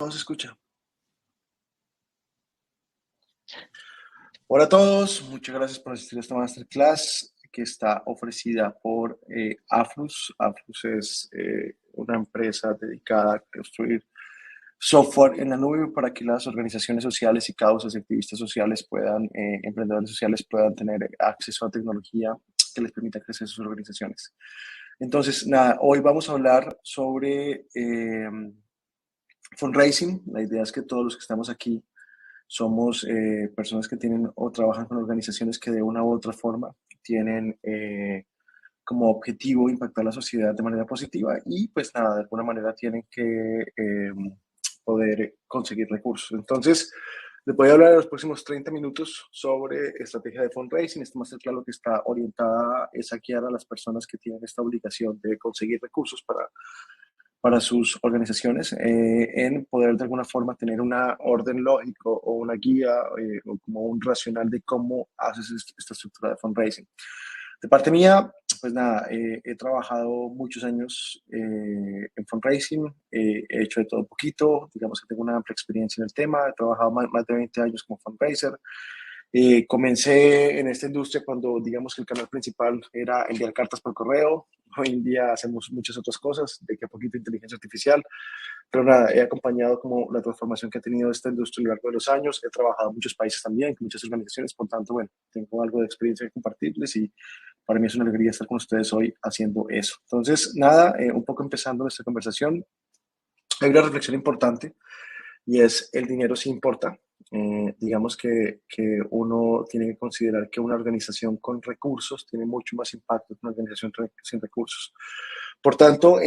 Todo se escucha. Hola a todos, muchas gracias por asistir a esta masterclass que está ofrecida por Aflus. Aflus es una empresa dedicada a construir software en la nube para que las organizaciones sociales y causas y activistas sociales emprendedores sociales puedan tener acceso a tecnología que les permita crecer sus organizaciones. Entonces, nada, hoy vamos a hablar sobre fundraising. La idea es que todos los que estamos aquí somos personas que tienen o trabajan con organizaciones que de una u otra forma tienen como objetivo impactar la sociedad de manera positiva y pues nada, de alguna manera tienen que poder conseguir recursos. Entonces, les voy a hablar en los próximos 30 minutos sobre estrategia de fundraising. Esta masterclass lo que está orientada es a guiar a las personas que tienen esta obligación de conseguir recursos para sus organizaciones en poder de alguna forma tener una orden lógico o una guía o como un racional de cómo haces esta estructura de fundraising. De parte mía, pues nada, he trabajado muchos años en fundraising, he hecho de todo un poquito, digamos que tengo una amplia experiencia en el tema, he trabajado más de 20 años como fundraiser. Comencé en esta industria cuando, digamos, que el canal principal era enviar cartas por correo. Hoy en día hacemos muchas otras cosas, de que a poquito inteligencia artificial, pero nada, he acompañado como la transformación que ha tenido esta industria a lo largo de los años. He trabajado en muchos países también, con muchas organizaciones, por tanto, bueno, tengo algo de experiencia que compartirles y para mí es una alegría estar con ustedes hoy haciendo eso. Entonces, nada, un poco empezando nuestra conversación, hay una reflexión importante y es el dinero sí importa. Digamos que uno tiene que considerar que una organización con recursos tiene mucho más impacto que una organización sin recursos. Por tanto,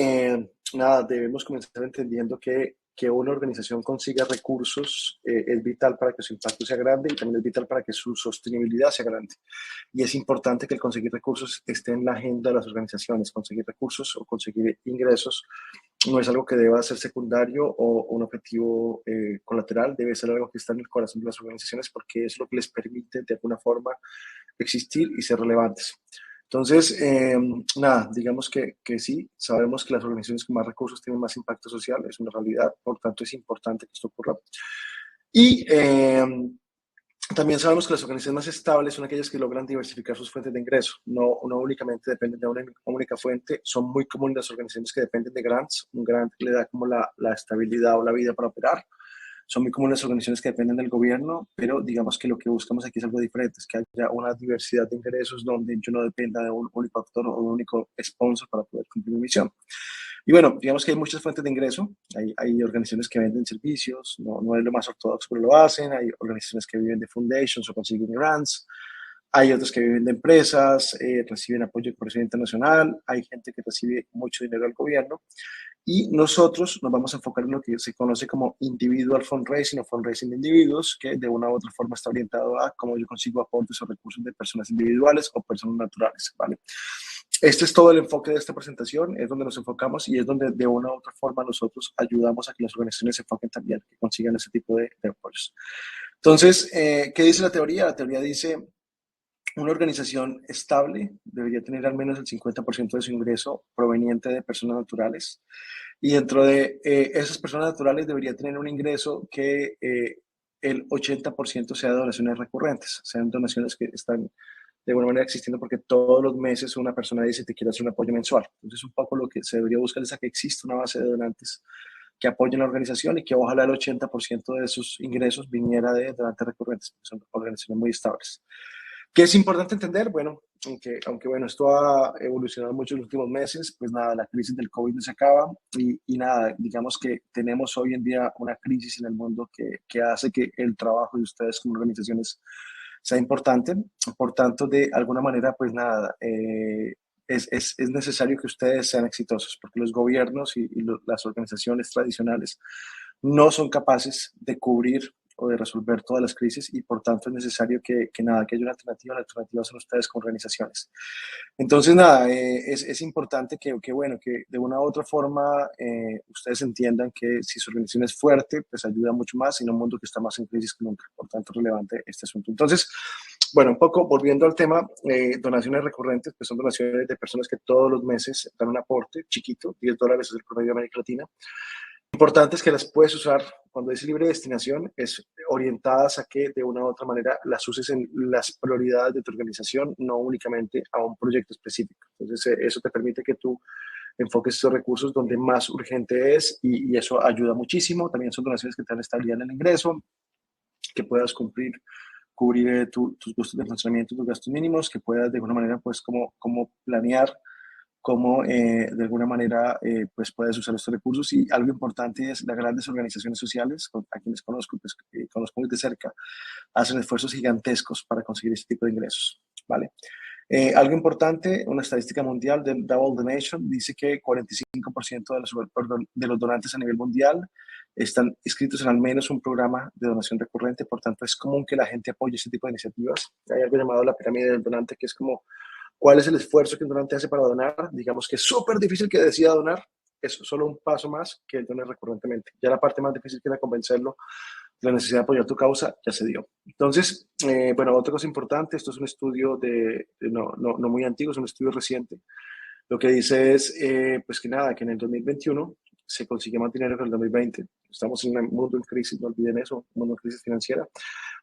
nada, debemos comenzar entendiendo que una organización consiga recursos es vital para que su impacto sea grande y también es vital para que su sostenibilidad sea grande. Y es importante que el conseguir recursos esté en la agenda de las organizaciones. Conseguir recursos o conseguir ingresos no es algo que deba ser secundario o un objetivo colateral, debe ser algo que está en el corazón de las organizaciones porque es lo que les permite de alguna forma existir y ser relevantes. Entonces, nada, digamos que sí, sabemos que las organizaciones con más recursos tienen más impacto social, es una realidad, por tanto es importante que esto ocurra. Y también sabemos que las organizaciones más estables son aquellas que logran diversificar sus fuentes de ingreso. No únicamente dependen de una única fuente. Son muy comunes las organizaciones que dependen de grants. Un grant le da como la estabilidad o la vida para operar. Son muy comunes las organizaciones que dependen del gobierno, pero digamos que lo que buscamos aquí es algo diferente, es que haya una diversidad de ingresos donde yo no dependa de un único actor o un único sponsor para poder cumplir mi misión. Y bueno, digamos que hay muchas fuentes de ingreso. Hay organizaciones que venden servicios, no es lo más ortodoxo, pero lo hacen. Hay organizaciones que viven de foundations o consiguen grants. Hay otros que viven de empresas, reciben apoyo de cooperación internacional. Hay gente que recibe mucho dinero del gobierno. Y nosotros nos vamos a enfocar en lo que se conoce como individual fundraising o fundraising de individuos, que de una u otra forma está orientado a cómo yo consigo aportes o recursos de personas individuales o personas naturales, ¿vale? Este es todo el enfoque de esta presentación, es donde nos enfocamos y es donde de una u otra forma nosotros ayudamos a que las organizaciones se enfoquen también, que consigan ese tipo de apoyos. Entonces, ¿qué dice la teoría? La teoría dice una organización estable debería tener al menos el 50% de su ingreso proveniente de personas naturales y dentro de esas personas naturales debería tener un ingreso que el 80% sea de donaciones recurrentes, sean donaciones que están de alguna manera existiendo porque todos los meses una persona dice te quiero hacer un apoyo mensual. Entonces un poco lo que se debería buscar es a que exista una base de donantes que apoyen la organización y que ojalá el 80% de sus ingresos viniera de donantes recurrentes, que son organizaciones muy estables. ¿Qué es importante entender? Bueno, aunque bueno, esto ha evolucionado mucho en los últimos meses, pues nada, la crisis del COVID no se acaba y nada, digamos que tenemos hoy en día una crisis en el mundo que hace que el trabajo de ustedes como organizaciones sea importante. Por tanto, de alguna manera, pues nada, es necesario que ustedes sean exitosos porque los gobiernos y las organizaciones tradicionales no son capaces de cubrir o de resolver todas las crisis y por tanto es necesario que nada, que haya una alternativa. La alternativa son ustedes como organizaciones. Entonces, nada, es importante bueno, que de una u otra forma ustedes entiendan que si su organización es fuerte, pues ayuda mucho más en un mundo que está más en crisis que nunca. Por tanto, es relevante este asunto. Entonces, bueno, un poco volviendo al tema, donaciones recurrentes, pues son donaciones de personas que todos los meses dan un aporte chiquito, $10 es el promedio de América Latina, Importante es que las puedes usar, cuando es libre destinación, es orientadas a que de una u otra manera las uses en las prioridades de tu organización, no únicamente a un proyecto específico. Entonces, eso te permite que tú enfoques esos recursos donde más urgente es y eso ayuda muchísimo. También son donaciones que te dan estabilidad en el ingreso, que puedas cubrir tus costos de funcionamiento, tus gastos mínimos, que puedas de alguna manera, pues, como planear cómo de alguna manera pues puedes usar estos recursos. Y algo importante es las grandes organizaciones sociales, a quienes conozco, pues, conozco muy de cerca, hacen esfuerzos gigantescos para conseguir este tipo de ingresos, ¿vale? Algo importante, una estadística mundial del Double Donation dice que 45% de los donantes a nivel mundial están inscritos en al menos un programa de donación recurrente. Por tanto, es común que la gente apoye este tipo de iniciativas. Hay algo llamado la pirámide del donante, que es como cuál es el esfuerzo que un donante hace para donar. Digamos que es súper difícil que decida donar, es solo un paso más que el donar recurrentemente. Ya la parte más difícil, que era convencerlo de la necesidad de apoyar tu causa, ya se dio. Entonces, bueno, otra cosa importante, esto es un estudio no muy antiguo, es un estudio reciente. Lo que dice es, pues que nada, que en el 2021 se consigue más dinero que en el 2020. Estamos en un mundo en crisis, no olviden eso, un mundo en crisis financiera.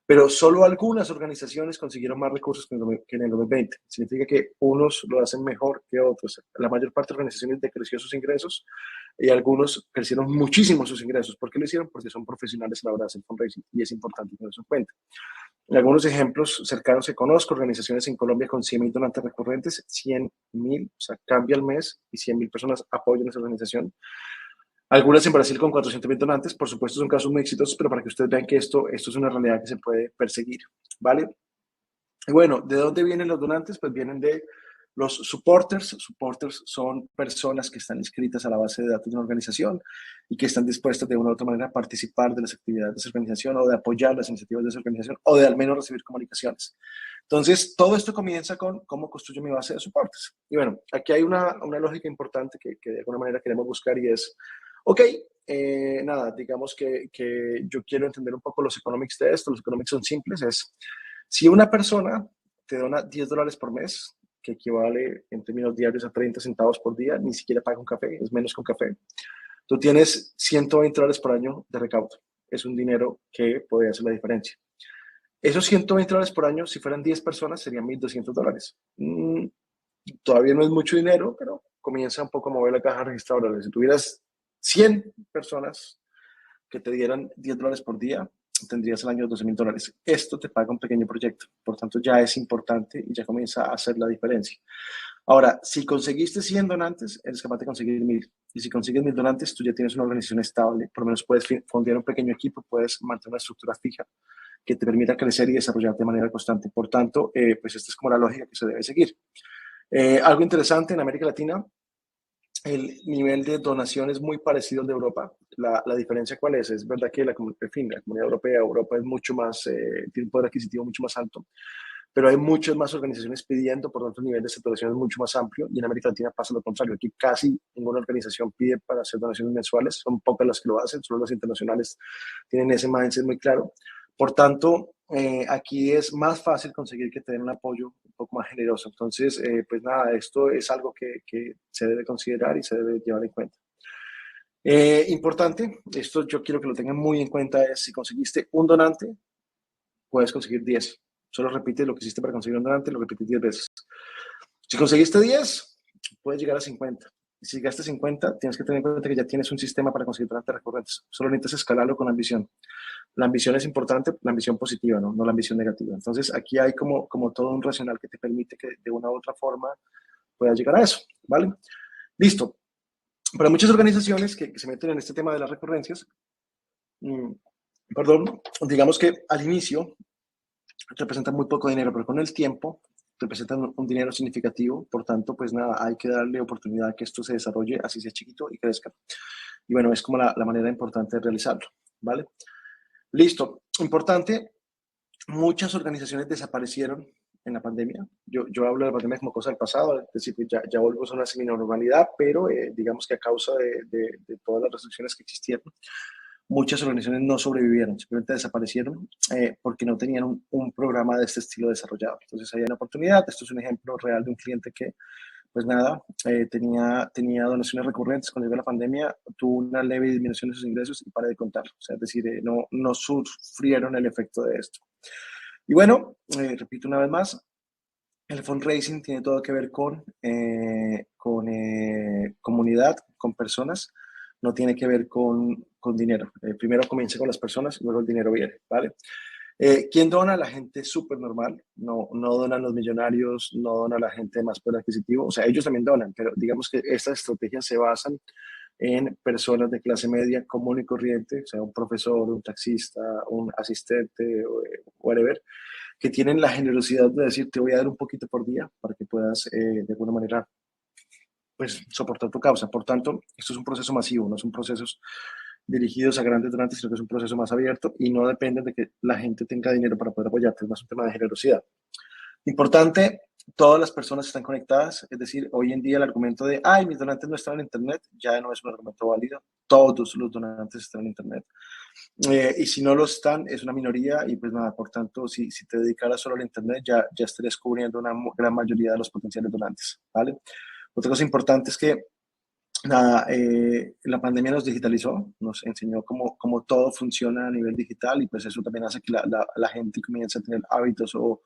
Pero solo algunas organizaciones consiguieron más recursos que en el 2020. Significa que unos lo hacen mejor que otros. La mayor parte de organizaciones decreció sus ingresos y algunos crecieron muchísimo sus ingresos. ¿Por qué lo hicieron? Porque son profesionales a la hora de hacer fundraising y es importante tener eso en cuenta. En algunos ejemplos cercanos que conozco, organizaciones en Colombia con 100,000 donantes recurrentes, 100,000, o sea, cambia al mes y 100,000 personas apoyan esa organización. Algunas en Brasil con 400,000 donantes, por supuesto son casos muy exitosos, pero para que ustedes vean que esto es una realidad que se puede perseguir, ¿vale? Y bueno, ¿de dónde vienen los donantes? Pues vienen de los supporters. Supporters son personas que están inscritas a la base de datos de una organización y que están dispuestas de una u otra manera a participar de las actividades de esa organización o de apoyar las iniciativas de esa organización o de al menos recibir comunicaciones. Entonces, todo esto comienza con cómo construyo mi base de soportes. Y bueno, aquí hay una lógica importante que de alguna manera queremos buscar y es, ok, nada, digamos que yo quiero entender un poco los economics de esto. Los economics son simples, es si una persona te dona $10 por mes, que equivale en términos diarios a 30 centavos por día, ni siquiera paga un café, es menos que un café, tú tienes $120 por año de recaudo. Es un dinero que puede hacer la diferencia. Esos $120 por año, si fueran 10 personas, serían $1,200. Todavía no es mucho dinero, pero comienza un poco a mover la caja registradora. Si tuvieras 100 personas que te dieran $10 por día, tendrías al año $12,000. Esto te paga un pequeño proyecto, por tanto ya es importante y ya comienza a hacer la diferencia. Ahora, si conseguiste 100 donantes, eres capaz de conseguir 1,000. Y si consigues 1,000 donantes, tú ya tienes una organización estable, por lo menos puedes fondear un pequeño equipo, puedes mantener una estructura fija que te permita crecer y desarrollarte de manera constante. Por tanto, pues esta es como la lógica que se debe seguir. Algo interesante, en América Latina, el nivel de donación es muy parecido al de Europa. La diferencia, ¿cuál es? Es verdad que la comunidad europea, Europa es mucho más, tiene un poder adquisitivo mucho más alto, pero hay muchas más organizaciones pidiendo, por lo tanto el nivel de saturación es mucho más amplio, y en América Latina pasa lo contrario. Aquí casi ninguna organización pide para hacer donaciones mensuales, son pocas las que lo hacen, solo las internacionales tienen ese mindset muy claro. Por tanto, aquí es más fácil conseguir que te den un apoyo un poco más generoso. Entonces, pues nada, esto es algo que se debe considerar y se debe llevar en cuenta. Importante, esto yo quiero que lo tengan muy en cuenta, es si conseguiste un donante, puedes conseguir 10. Solo repite lo que hiciste para conseguir un donante, lo repites 10 veces. Si conseguiste 10, puedes llegar a 50. Y si llegaste a 50, tienes que tener en cuenta que ya tienes un sistema para conseguir donantes recurrentes. Solo necesitas escalarlo con ambición. La ambición es importante, la ambición positiva, no la ambición negativa. Entonces, aquí hay como todo un racional que te permite que de una u otra forma puedas llegar a eso, ¿vale? Listo. Para muchas organizaciones que se meten en este tema de las recurrencias, perdón, digamos que al inicio representan muy poco dinero, pero con el tiempo representan un dinero significativo. Por tanto, pues nada, hay que darle oportunidad a que esto se desarrolle, así sea chiquito y crezca. Y bueno, es como la manera importante de realizarlo, ¿vale? Listo. Importante, muchas organizaciones desaparecieron en la pandemia. Yo hablo de la pandemia como cosa del pasado, es decir, ya volvemos a una semi-normalidad, pero digamos que a causa de todas las restricciones que existieron, muchas organizaciones no sobrevivieron, simplemente desaparecieron porque no tenían un programa de este estilo desarrollado. Entonces, hay una oportunidad. Esto es un ejemplo real de un cliente que pues nada, tenía donaciones recurrentes cuando llegó la pandemia, tuvo una leve disminución de sus ingresos y para de contar. O sea, es decir, no sufrieron el efecto de esto. Y bueno, repito una vez más, el fundraising tiene todo que ver con comunidad, con personas, no tiene que ver con dinero. Primero comienza con las personas y luego el dinero viene, ¿vale? ¿Quién dona? La gente súper normal, no donan los millonarios, no dona la gente de más poder adquisitivo, o sea, ellos también donan, pero digamos que estas estrategias se basan en personas de clase media común y corriente, o sea, un profesor, un taxista, un asistente, whatever, que tienen la generosidad de decir, te voy a dar un poquito por día para que puedas, de alguna manera, pues, soportar tu causa. Por tanto, esto es un proceso masivo, no son procesos dirigidos a grandes donantes, sino que es un proceso más abierto y no depende de que la gente tenga dinero para poder apoyarte, es más un tema de generosidad. Importante, todas las personas están conectadas, es decir, hoy en día el argumento de, ay, mis donantes no están en Internet, ya no es un argumento válido, todos los donantes están en Internet. Y si no lo están, es una minoría y pues nada, por tanto, si te dedicaras solo al Internet, ya estarías cubriendo una gran mayoría de los potenciales donantes, ¿vale? Otra cosa importante es que nada, la pandemia nos digitalizó, nos enseñó cómo todo funciona a nivel digital y pues eso también hace que la gente comience a tener hábitos o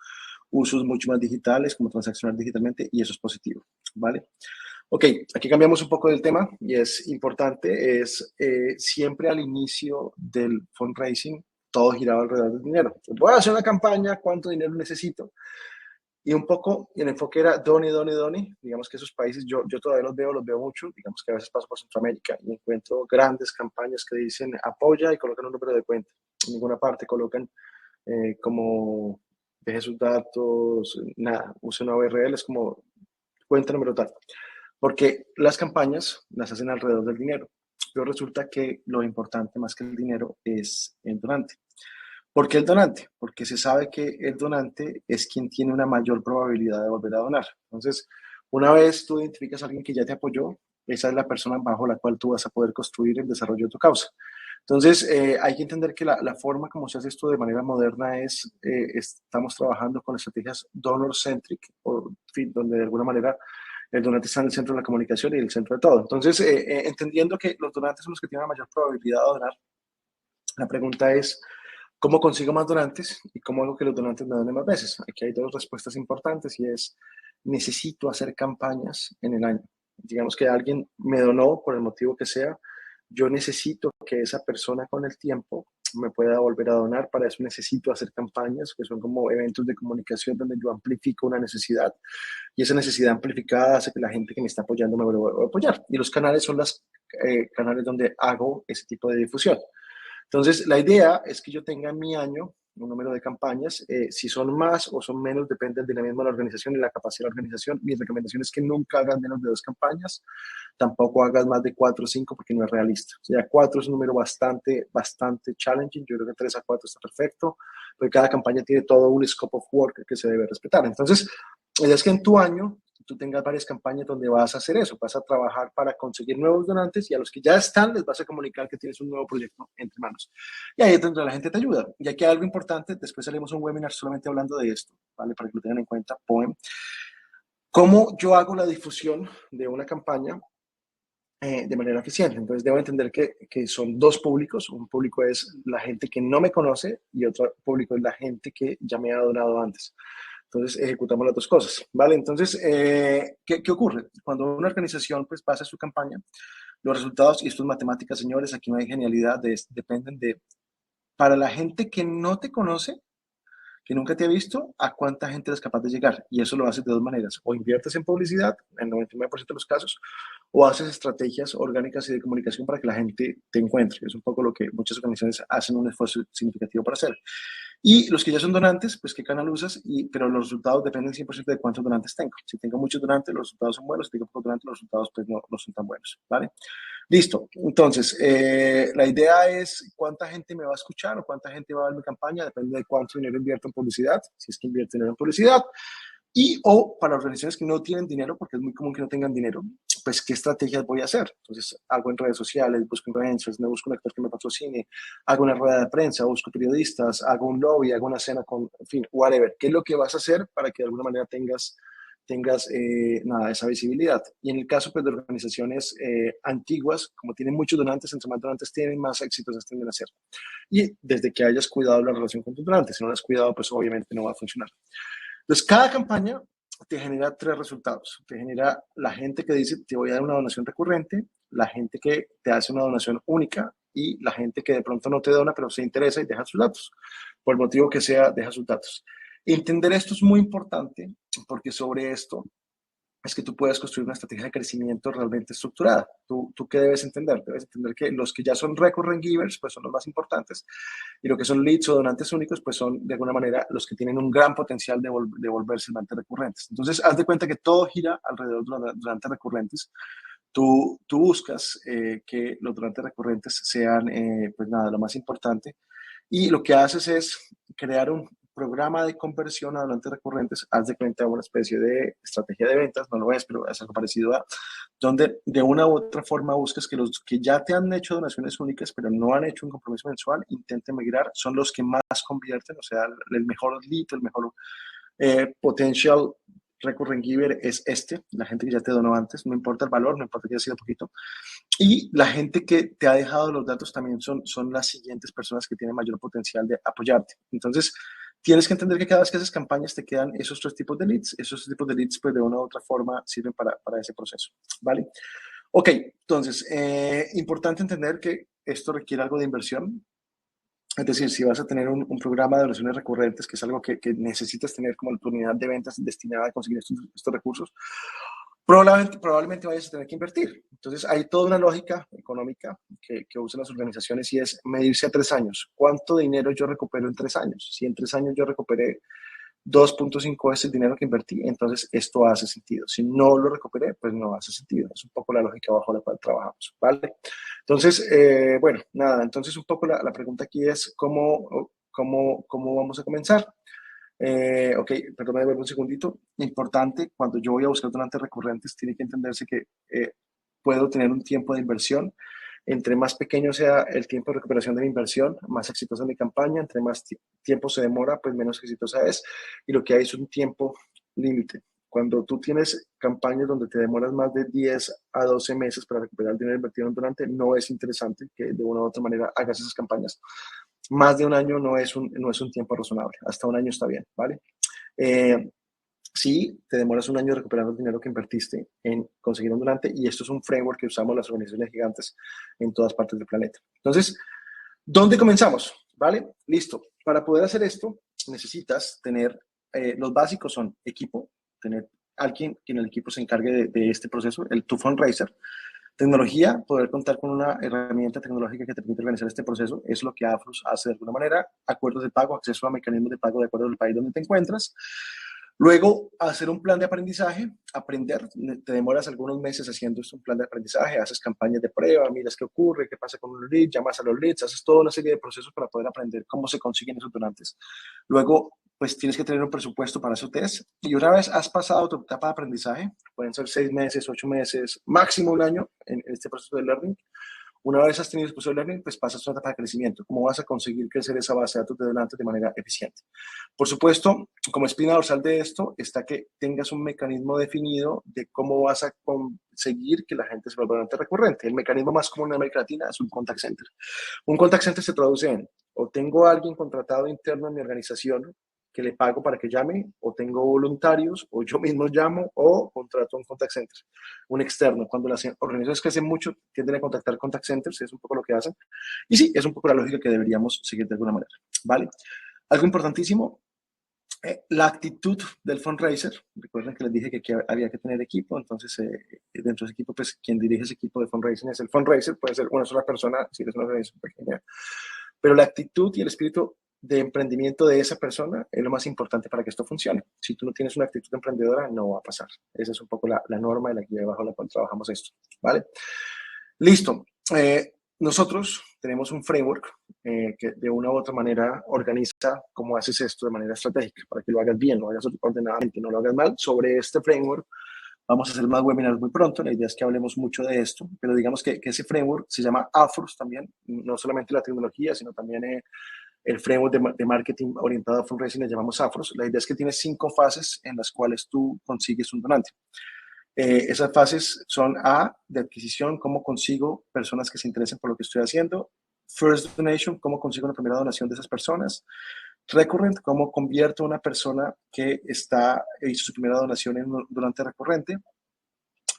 usos mucho más digitales, como transaccionar digitalmente y eso es positivo, ¿vale? Ok, aquí cambiamos un poco del tema y es importante, es siempre al inicio del fundraising, todo giraba alrededor del dinero. Voy a hacer una campaña, ¿cuánto dinero necesito? Y un poco el enfoque era done, done, done. Digamos que esos países yo todavía los veo mucho. Digamos que a veces paso por Centroamérica y encuentro grandes campañas que dicen apoya y colocan un número de cuenta. En ninguna parte colocan como deje sus datos, nada, use una URL, es como cuenta número tal. Porque las campañas las hacen alrededor del dinero. Pero resulta que lo importante más que el dinero es el donante. ¿Por qué el donante? Porque se sabe que el donante es quien tiene una mayor probabilidad de volver a donar. Entonces, una vez tú identificas a alguien que ya te apoyó, esa es la persona bajo la cual tú vas a poder construir el desarrollo de tu causa. Entonces, hay que entender que la forma como se hace esto de manera moderna estamos trabajando con estrategias donor-centric, o, en fin, donde de alguna manera el donante está en el centro de la comunicación y el centro de todo. Entonces, entendiendo que los donantes son los que tienen la mayor probabilidad de donar, la pregunta es, ¿cómo consigo más donantes y cómo hago que los donantes me donen más veces? Aquí hay dos respuestas importantes y es, necesito hacer campañas en el año. Digamos que alguien me donó por el motivo que sea, yo necesito que esa persona con el tiempo me pueda volver a donar. Para eso necesito hacer campañas, que son como eventos de comunicación donde yo amplifico una necesidad y esa necesidad amplificada hace que la gente que me está apoyando me vuelva a apoyar. Y los canales son los canales donde hago ese tipo de difusión. Entonces, la idea es que yo tenga en mi año un número de campañas. Si son más o son menos, depende del dinamismo de la organización y la capacidad de la organización. Mi recomendación es que nunca hagas menos de 2 campañas, tampoco hagas más de 4 o 5 porque no es realista. O sea, 4 es un número bastante challenging. Yo creo que 3 a 4 está perfecto, porque cada campaña tiene todo un scope of work que se debe respetar. Entonces, la idea es que en tu año tú tengas varias campañas donde vas a hacer eso, vas a trabajar para conseguir nuevos donantes y a los que ya están les vas a comunicar que tienes un nuevo proyecto entre manos. Y ahí es donde la gente te ayuda. Y aquí hay algo importante, después haremos un webinar solamente hablando de esto, ¿vale? Para que lo tengan en cuenta, Poem. ¿Cómo yo hago la difusión de una campaña de manera eficiente? Entonces debo entender que son dos públicos. Un público es la gente que no me conoce y otro público es la gente que ya me ha donado antes. Entonces, ejecutamos las dos cosas, ¿vale? Entonces, ¿qué ocurre? Cuando una organización pues pasa su campaña, los resultados, y esto es matemática, señores, aquí no hay genialidad, dependen de, para la gente que no te conoce, que nunca te ha visto, a cuánta gente eres capaz de llegar. Y eso lo haces de dos maneras. O inviertes en publicidad, en el 99% de los casos, o haces estrategias orgánicas y de comunicación para que la gente te encuentre. Es un poco lo que muchas organizaciones hacen un esfuerzo significativo para hacer. Y los que ya son donantes, pues qué canal usas, pero los resultados dependen 100% de cuántos donantes tengo. Si tengo muchos donantes, los resultados son buenos. Si tengo pocos donantes, los resultados pues no son tan buenos, ¿vale? Listo. Entonces, la idea es cuánta gente me va a escuchar o cuánta gente va a ver mi campaña, depende de cuánto dinero invierto en publicidad, si es que invierto dinero en publicidad, y o para organizaciones que no tienen dinero, porque es muy común que no tengan dinero, pues qué estrategias voy a hacer. Entonces, hago en redes sociales, busco influencers, me busco un actor que me patrocine, hago una rueda de prensa, busco periodistas, hago un lobby, hago una cena con, en fin, whatever. ¿Qué es lo que vas a hacer para que de alguna manera tengas tengas nada, esa visibilidad. Y en el caso pues, de organizaciones antiguas, como tienen muchos donantes, entre más donantes tienen, más exitosas tienden a ser. Y desde que hayas cuidado la relación con tus donantes, si no la has cuidado, pues obviamente no va a funcionar. Entonces, cada campaña te genera tres resultados. Te genera la gente que dice, te voy a dar una donación recurrente, la gente que te hace una donación única y la gente que de pronto no te dona, pero se interesa y deja sus datos. Por el motivo que sea, deja sus datos. Entender esto es muy importante porque sobre esto es que tú puedes construir una estrategia de crecimiento realmente estructurada. ¿Tú qué debes entender? Debes entender que los que ya son recurrent givers, pues son los más importantes, y lo que son leads o donantes únicos, pues son de alguna manera los que tienen un gran potencial de volverse donantes recurrentes. Entonces, haz de cuenta que todo gira alrededor de los donantes recurrentes. Tú buscas que los donantes recurrentes sean, pues nada, lo más importante, y lo que haces es crear un programa de conversión a donantes recurrentes. Haz de cuenta una especie de estrategia de ventas, no lo es, pero es algo parecido a donde de una u otra forma buscas que los que ya te han hecho donaciones únicas, pero no han hecho un compromiso mensual, intenten migrar, son los que más convierten, o sea, el mejor lead, el mejor potential recurrent giver es la gente que ya te donó antes, no importa el valor, no importa que haya sido poquito. Y la gente que te ha dejado los datos también son las siguientes personas que tienen mayor potencial de apoyarte. Entonces, tienes que entender que cada vez que haces campañas te quedan esos tres tipos de leads. Esos tipos de leads, pues de una u otra forma, sirven para ese proceso, ¿vale? Ok, entonces, importante entender que esto requiere algo de inversión. Es decir, si vas a tener un programa de donaciones recurrentes, que es algo que necesitas tener como tu unidad de ventas destinada a conseguir estos recursos, probablemente vayas a tener que invertir. Entonces, hay toda una lógica económica que usan las organizaciones y es medirse a 3 años. ¿Cuánto dinero yo recupero en 3 años? Si en 3 años yo recuperé 2.5 veces el dinero que invertí, entonces esto hace sentido. Si no lo recuperé, pues no hace sentido. Es un poco la lógica bajo la cual trabajamos, ¿vale? Entonces, bueno, nada, entonces un poco la pregunta aquí es cómo vamos a comenzar. Ok, perdón, me devuelvo un segundito. Importante, cuando yo voy a buscar donantes recurrentes, tiene que entenderse que puedo tener un tiempo de inversión. Entre más pequeño sea el tiempo de recuperación de mi inversión, más exitosa es mi campaña. Entre más tiempo se demora, pues menos exitosa es. Y lo que hay es un tiempo límite. Cuando tú tienes campañas donde te demoras más de 10 a 12 meses para recuperar el dinero invertido en un donante, no es interesante que de una u otra manera hagas esas campañas. Más de un año no es un tiempo razonable. Hasta un año está bien, ¿vale? Eh, si te demoras un año recuperando el dinero que invertiste en conseguir un donante, y esto es un framework que usamos las organizaciones gigantes en todas partes del planeta. Entonces, ¿dónde comenzamos? ¿Vale? Listo. Para poder hacer esto, necesitas tener, los básicos son equipo, tener alguien que en el equipo se encargue de este proceso, tu fundraiser. Tecnología, poder contar con una herramienta tecnológica que te permite organizar este proceso, es lo que Afrus hace de alguna manera. Acuerdos de pago, acceso a mecanismos de pago de acuerdo al país donde te encuentras. Luego, hacer un plan de aprendizaje, aprender. Te demoras algunos meses haciendo un plan de aprendizaje, haces campañas de prueba, miras qué ocurre, qué pasa con los leads, llamas a los leads, haces toda una serie de procesos para poder aprender cómo se consiguen esos donantes. Luego, pues tienes que tener un presupuesto para esos test. Y una vez has pasado tu etapa de aprendizaje, pueden ser 6 meses, 8 meses, máximo un año en este proceso de learning. Una vez has tenido el proceso de learning, pues pasas a una etapa de crecimiento. ¿Cómo vas a conseguir crecer esa base de datos de donantes de manera eficiente? Por supuesto, como espina dorsal de esto está que tengas un mecanismo definido de cómo vas a conseguir que la gente se vuelva donante recurrente. El mecanismo más común en América Latina es un contact center. Un contact center se traduce en, o tengo a alguien contratado interno en mi organización que le pago para que llame, o tengo voluntarios, o yo mismo llamo, o contrato un contact center, un externo. Cuando las organizaciones crecen mucho, tienden a contactar contact centers, es un poco lo que hacen. Y sí, es un poco la lógica que deberíamos seguir de alguna manera, ¿vale? Algo importantísimo, la actitud del fundraiser. Recuerden que les dije que había que tener equipo, entonces dentro de ese equipo, pues quien dirige ese equipo de fundraising es el fundraiser, puede ser una sola persona si eres una organización pequeña, pero la actitud y el espíritu de emprendimiento de esa persona es lo más importante para que esto funcione. Si tú no tienes una actitud emprendedora, no va a pasar. Esa es un poco la norma de la guía bajo la cual trabajamos esto, ¿vale? Listo. Nosotros tenemos un framework que de una u otra manera organiza cómo haces esto de manera estratégica, para que lo hagas bien, lo hagas ordenadamente, no lo hagas mal. Sobre este framework vamos a hacer más webinars muy pronto. La idea es que hablemos mucho de esto, pero digamos que ese framework se llama Afrus también, no solamente la tecnología, sino también el framework de marketing orientado a fundraising le llamamos AFROS. La idea es que tienes 5 fases en las cuales tú consigues un donante. Esas fases son A, de adquisición, cómo consigo personas que se interesen por lo que estoy haciendo. First donation, cómo consigo una primera donación de esas personas. Recurrent, cómo convierto a una persona que hizo su primera donación en un donante recurrente.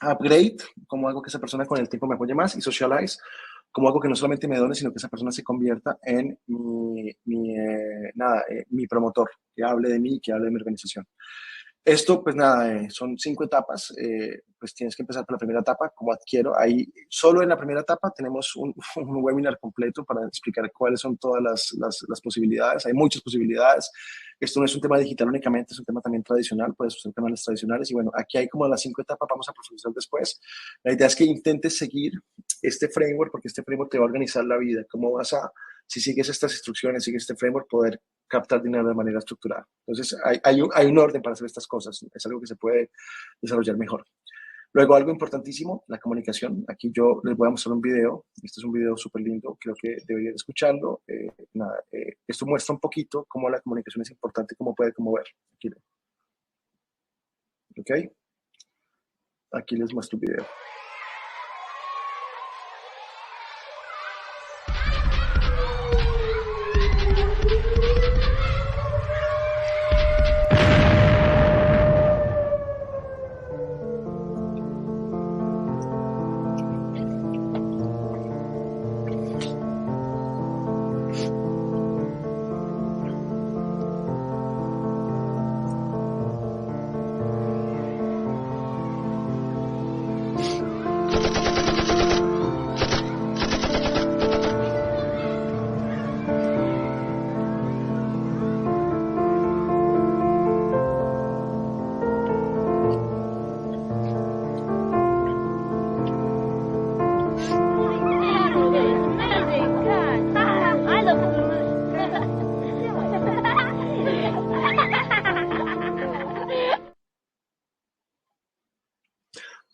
Upgrade, cómo hago que esa persona con el tiempo me apoye más. Y socialize, cómo hago que no solamente me done, sino que esa persona se convierta en mi promotor, que hable de mí, que hable de mi organización. Esto, pues nada, son 5 etapas. Pues tienes que empezar por la primera etapa, cómo adquiero. Ahí, solo en la primera etapa tenemos un webinar completo para explicar cuáles son todas las posibilidades. Hay muchas posibilidades. Esto no es un tema digital únicamente, es un tema también tradicional. Puedes usar canales tradicionales. Y bueno, aquí hay como las 5 etapas, vamos a profundizar después. La idea es que intentes seguir este framework, porque este framework te va a organizar la vida. ¿Cómo vas a, si sigues estas instrucciones, sigues este framework, poder captar dinero de manera estructurada? Entonces, hay un orden para hacer estas cosas. Es algo que se puede desarrollar mejor. Luego, algo importantísimo, la comunicación. Aquí yo les voy a mostrar un video. Este es un video súper lindo, creo que deberían escucharlo. Esto muestra un poquito cómo la comunicación es importante, cómo puede conmover. Aquí, ¿ok? Aquí les muestro un video.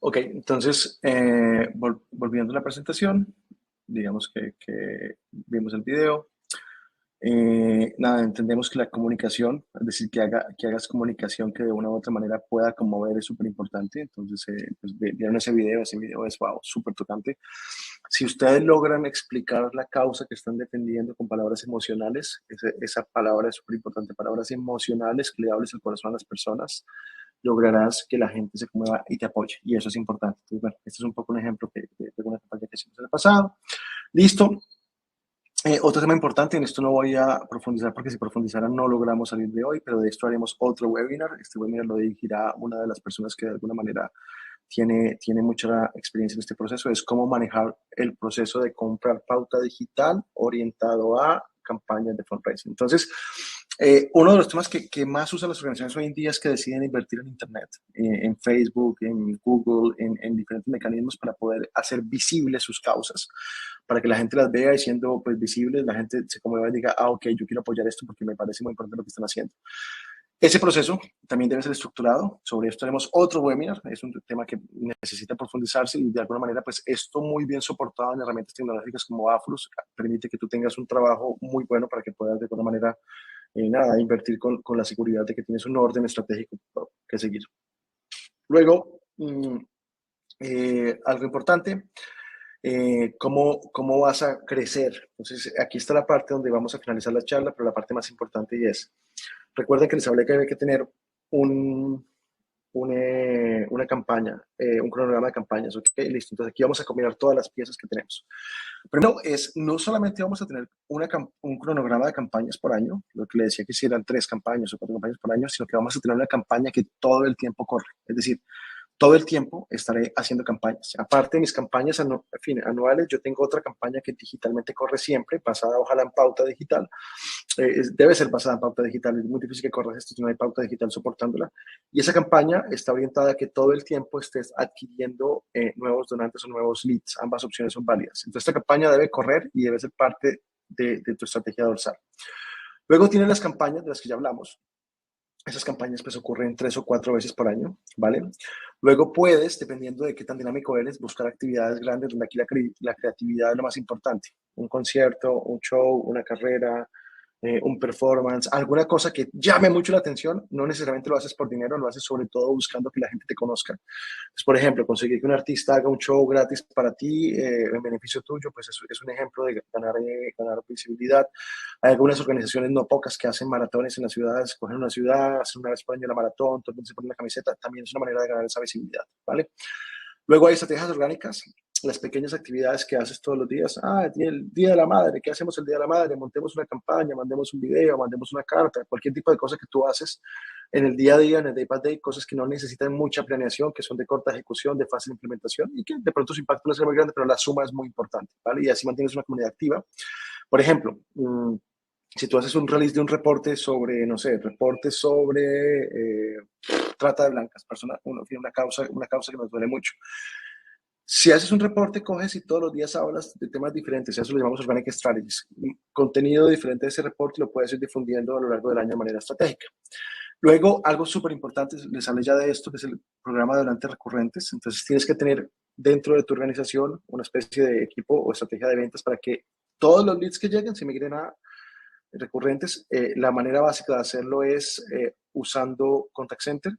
Ok, entonces, volviendo a la presentación, digamos que vimos el video. Nada, entendemos que la comunicación, es decir, que hagas comunicación que de una u otra manera pueda conmover es súper importante. Entonces, pues, vieron ese video es, wow, súper tocante. Si ustedes logran explicar la causa que están defendiendo con palabras emocionales, esa palabra es súper importante, palabras emocionales que le hables al corazón a las personas, lograrás que la gente se mueva y te apoye. Y eso es importante. Entonces, bueno, este es un poco un ejemplo de una campaña que hicimos en el pasado. Listo. Otro tema importante, en esto no voy a profundizar porque si profundizara no logramos salir de hoy, pero de esto haremos otro webinar. Este webinar lo dirigirá una de las personas que de alguna manera tiene mucha experiencia en este proceso, es cómo manejar el proceso de comprar pauta digital orientado a campañas de fundraising. Entonces, uno de los temas que más usan las organizaciones hoy en día es que deciden invertir en Internet, en Facebook, en Google, en diferentes mecanismos para poder hacer visibles sus causas, para que la gente las vea y siendo pues, visibles, la gente se conmueva y diga, ok, yo quiero apoyar esto porque me parece muy importante lo que están haciendo. Ese proceso también debe ser estructurado. Sobre esto tenemos otro webinar. Es un tema que necesita profundizarse y de alguna manera, pues esto muy bien soportado en herramientas tecnológicas como Aflux permite que tú tengas un trabajo muy bueno para que puedas de alguna manera, invertir con la seguridad de que tienes un orden estratégico que seguir. Luego, algo importante, ¿cómo vas a crecer? Entonces, aquí está la parte donde vamos a finalizar la charla, pero la parte más importante y es, recuerden que les hablé que hay que tener una campaña, un cronograma de campañas, ¿ok? Listo, entonces aquí vamos a combinar todas las piezas que tenemos. Primero no solamente vamos a tener un cronograma de campañas por año, lo que le decía que si eran 3 campañas o 4 campañas por año, sino que vamos a tener una campaña que todo el tiempo corre. Es decir, todo el tiempo estaré haciendo campañas. Aparte de mis campañas anuales, yo tengo otra campaña que digitalmente corre siempre, basada ojalá en pauta digital. Debe ser basada en pauta digital. Es muy difícil que corras esto si no hay pauta digital soportándola. Y esa campaña está orientada a que todo el tiempo estés adquiriendo nuevos donantes o nuevos leads. Ambas opciones son válidas. Entonces, esta campaña debe correr y debe ser parte de tu estrategia dorsal. Luego tienen las campañas de las que ya hablamos. Esas campañas pues ocurren 3 o 4 veces por año, ¿vale? Luego puedes, dependiendo de qué tan dinámico eres, buscar actividades grandes donde aquí la creatividad es lo más importante. Un concierto, un show, una carrera, un performance, alguna cosa que llame mucho la atención, no necesariamente lo haces por dinero, lo haces sobre todo buscando que la gente te conozca. Pues, por ejemplo, conseguir que un artista haga un show gratis para ti en beneficio tuyo, pues es un ejemplo de ganar visibilidad. Hay algunas organizaciones, no pocas, que hacen maratones en las ciudades, cogen una ciudad, hacen una vez por año la maratón, todo el mundo se pone la camiseta, también es una manera de ganar esa visibilidad, ¿vale? Luego hay estrategias orgánicas, las pequeñas actividades que haces todos los días. El Día de la Madre, ¿qué hacemos el Día de la Madre? Montemos una campaña, mandemos un video, mandemos una carta, cualquier tipo de cosa que tú haces en el día a día, en el day by day, cosas que no necesitan mucha planeación, que son de corta ejecución, de fácil implementación y que de pronto su impacto no es muy grande, pero la suma es muy importante, ¿vale? Y así mantienes una comunidad activa. Por ejemplo, si tú haces un release de un reporte sobre, no sé, reporte sobre trata de blancas, uno tiene una causa que nos duele mucho. Si haces un reporte, coges y todos los días hablas de temas diferentes, eso lo llamamos Organic Strategies. Contenido diferente de ese reporte lo puedes ir difundiendo a lo largo del año de manera estratégica. Luego, algo súper importante, les hablé ya de esto, que es el programa de donantes recurrentes. Entonces, tienes que tener dentro de tu organización una especie de equipo o estrategia de ventas para que todos los leads que lleguen se migren a recurrentes. La manera básica de hacerlo es usando Contact Center.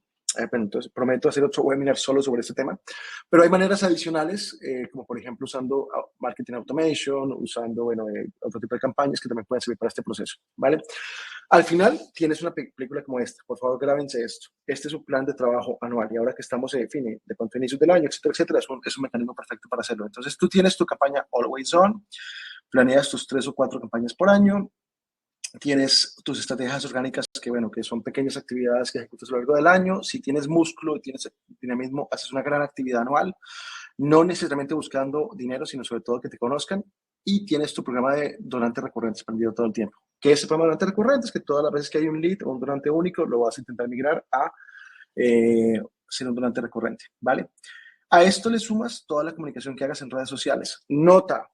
Bueno, entonces prometo hacer otro webinar solo sobre este tema, pero hay maneras adicionales, como por ejemplo usando Marketing Automation, usando otro tipo de campañas que también pueden servir para este proceso, ¿vale? Al final tienes una película como esta, por favor grábense esto. Este es un plan de trabajo anual y ahora que estamos de pronto inicios del año, etcétera, etcétera, es un mecanismo perfecto para hacerlo. Entonces tú tienes tu campaña Always On, planeas tus 3 o 4 campañas por año, tienes tus estrategias orgánicas que, bueno, que son pequeñas actividades que ejecutas a lo largo del año. Si tienes músculo y tienes dinamismo, haces una gran actividad anual, no necesariamente buscando dinero, sino sobre todo que te conozcan. Y tienes tu programa de donantes recurrentes prendido todo el tiempo. ¿Qué es el programa de donantes recurrentes? Que todas las veces que hay un lead o un donante único, lo vas a intentar migrar a ser un donante recurrente, ¿vale? A esto le sumas toda la comunicación que hagas en redes sociales. Nota,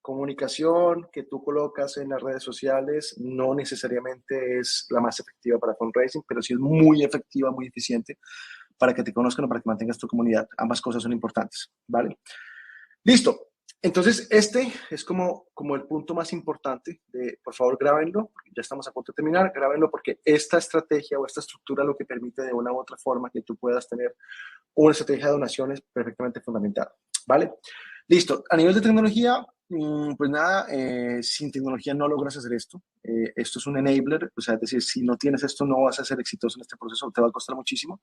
comunicación que tú colocas en las redes sociales no necesariamente es la más efectiva para fundraising, pero sí es muy efectiva, muy eficiente para que te conozcan o para que mantengas tu comunidad. Ambas cosas son importantes, ¿vale? Listo. Entonces, este es como el punto más importante de, por favor, grábenlo, ya estamos a punto de terminar, grábenlo porque esta estrategia o esta estructura lo que permite de una u otra forma que tú puedas tener una estrategia de donaciones perfectamente fundamentada, ¿vale? Listo. A nivel de tecnología, pues nada, sin tecnología no logras hacer esto. Esto es un enabler, o sea, es decir, si no tienes esto no vas a ser exitoso en este proceso, te va a costar muchísimo.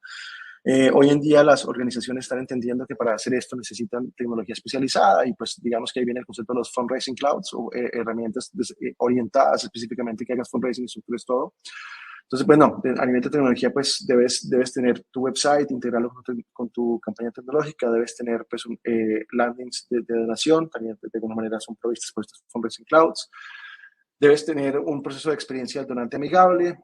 Hoy en día las organizaciones están entendiendo que para hacer esto necesitan tecnología especializada y pues digamos que ahí viene el concepto de los fundraising clouds o herramientas orientadas específicamente que hagas fundraising y estructures todo. Entonces, bueno, a nivel de tecnología, pues debes tener tu website, integrarlo con tu campaña tecnológica, debes tener pues landings de donación, también de alguna manera son provistas por estos fundraising clouds. Debes tener un proceso de experiencia del donante amigable,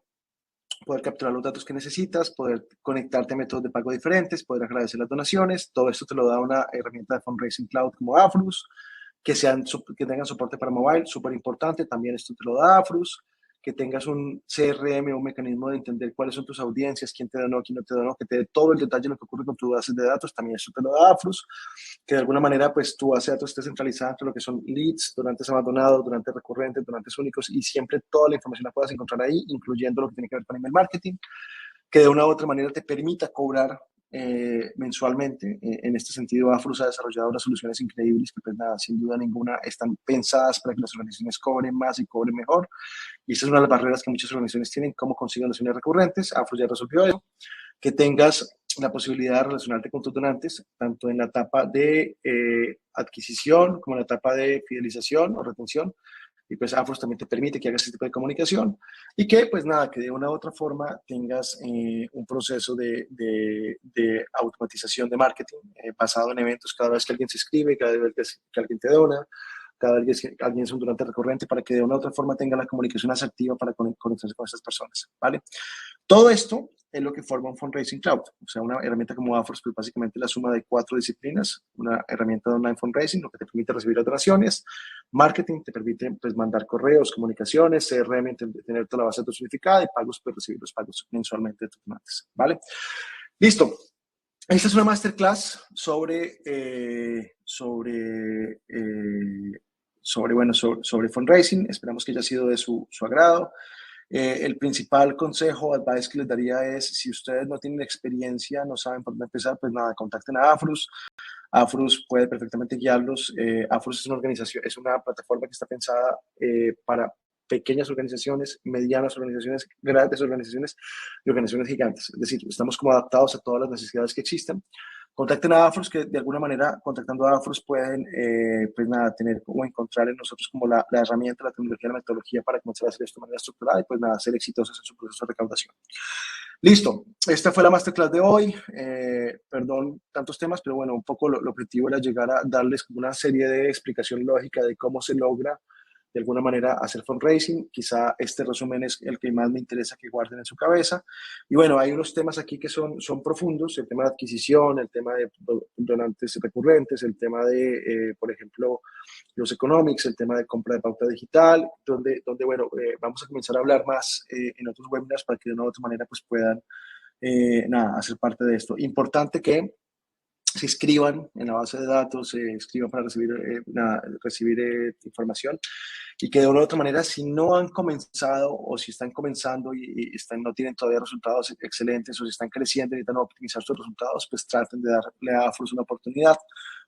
poder capturar los datos que necesitas, poder conectarte a métodos de pago diferentes, poder agradecer las donaciones. Todo esto te lo da una herramienta de fundraising cloud como Afrus, que tengan soporte para mobile, súper importante, también esto te lo da Afrus, que tengas un CRM, un mecanismo de entender cuáles son tus audiencias, quién te donó, quién no te donó, que te dé todo el detalle de lo que ocurre con tu base de datos, también eso te lo da Afrus, que de alguna manera pues tu base de datos esté centralizada entre lo que son leads, donantes abandonados, donantes recurrentes, donantes únicos y siempre toda la información la puedas encontrar ahí, incluyendo lo que tiene que ver con email marketing, que de una u otra manera te permita cobrar mensualmente. En este sentido, Afrus ha desarrollado unas soluciones increíbles que, pues nada, sin duda ninguna, están pensadas para que las organizaciones cobren más y cobren mejor. Y esa es una de las barreras que muchas organizaciones tienen, cómo consiguen donaciones recurrentes. Afrus ya resolvió eso. Que tengas la posibilidad de relacionarte con tus donantes, tanto en la etapa de adquisición como en la etapa de fidelización o retención. Y pues Afros también te permite que hagas este tipo de comunicación y que pues nada, que de una u otra forma tengas un proceso de automatización de marketing basado en eventos cada vez que alguien se inscribe, cada vez que alguien te dona, cada vez que alguien es un donante recurrente para que de una u otra forma tenga la comunicación asertiva para conectarse con esas personas, ¿vale? Todo esto es lo que forma un fundraising cloud, o sea, una herramienta como Afros, pues básicamente la suma de 4 disciplinas, una herramienta de online fundraising, lo que te permite recibir donaciones, marketing, te permite pues mandar correos, comunicaciones, CRM, tener toda la base de datos unificada y pagos, pues recibir los pagos mensualmente de tus donantes, ¿vale? Listo. Esta es una masterclass sobre sobre fundraising. Esperamos que haya sido de su agrado. El principal consejo, advice que les daría es, si ustedes no tienen experiencia, no saben por dónde empezar, pues nada, contacten a Afrus. Afrus puede perfectamente guiarlos. Afrus es una organización, es una plataforma que está pensada para pequeñas organizaciones, medianas organizaciones, grandes organizaciones y organizaciones gigantes. Es decir, estamos como adaptados a todas las necesidades que existen. Contacten a Afros, que de alguna manera, contactando a Afros, pueden, pues nada, tener como encontrar en nosotros como la herramienta, la tecnología, la metodología para comenzar a hacer esto de manera estructurada y pues nada, ser exitosos en su proceso de recaudación. Listo, esta fue la masterclass de hoy. Perdón tantos temas, pero bueno, un poco el objetivo era llegar a darles como una serie de explicación lógica de cómo se logra de alguna manera hacer fundraising. Quizá este resumen es el que más me interesa que guarden en su cabeza. Y bueno, hay unos temas aquí que son profundos, el tema de adquisición, el tema de donantes recurrentes, el tema de, por ejemplo, los economics, el tema de compra de pauta digital, donde bueno, vamos a comenzar a hablar más en otros webinars para que de una u otra manera pues puedan, nada, hacer parte de esto. Importante que se inscriban en la base de datos, se inscriban para recibir información y que de una u otra manera, si no han comenzado o si están comenzando y no tienen todavía resultados excelentes o si están creciendo y necesitan optimizar sus resultados, pues traten de darle a Afrus una oportunidad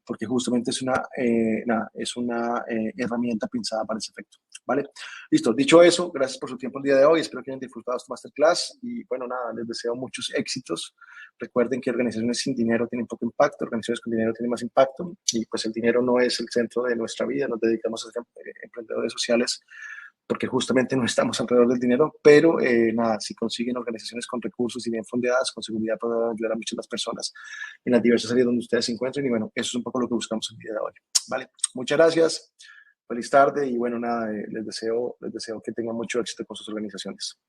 porque justamente es una herramienta pensada para ese efecto. ¿Vale? Listo, dicho eso, gracias por su tiempo el día de hoy, espero que hayan disfrutado esta masterclass y bueno, nada, les deseo muchos éxitos. Recuerden que organizaciones sin dinero tienen poco impacto, organizaciones con dinero tienen más impacto y pues el dinero no es el centro de nuestra vida, nos dedicamos a ser emprendedores sociales porque justamente no estamos alrededor del dinero, pero nada, si consiguen organizaciones con recursos y bien fondeadas, con seguridad pueden ayudar a muchas más personas en las diversas áreas donde ustedes se encuentren y bueno, eso es un poco lo que buscamos el día de hoy. Vale, muchas gracias, feliz tarde y bueno, nada, les deseo que tengan mucho éxito con sus organizaciones.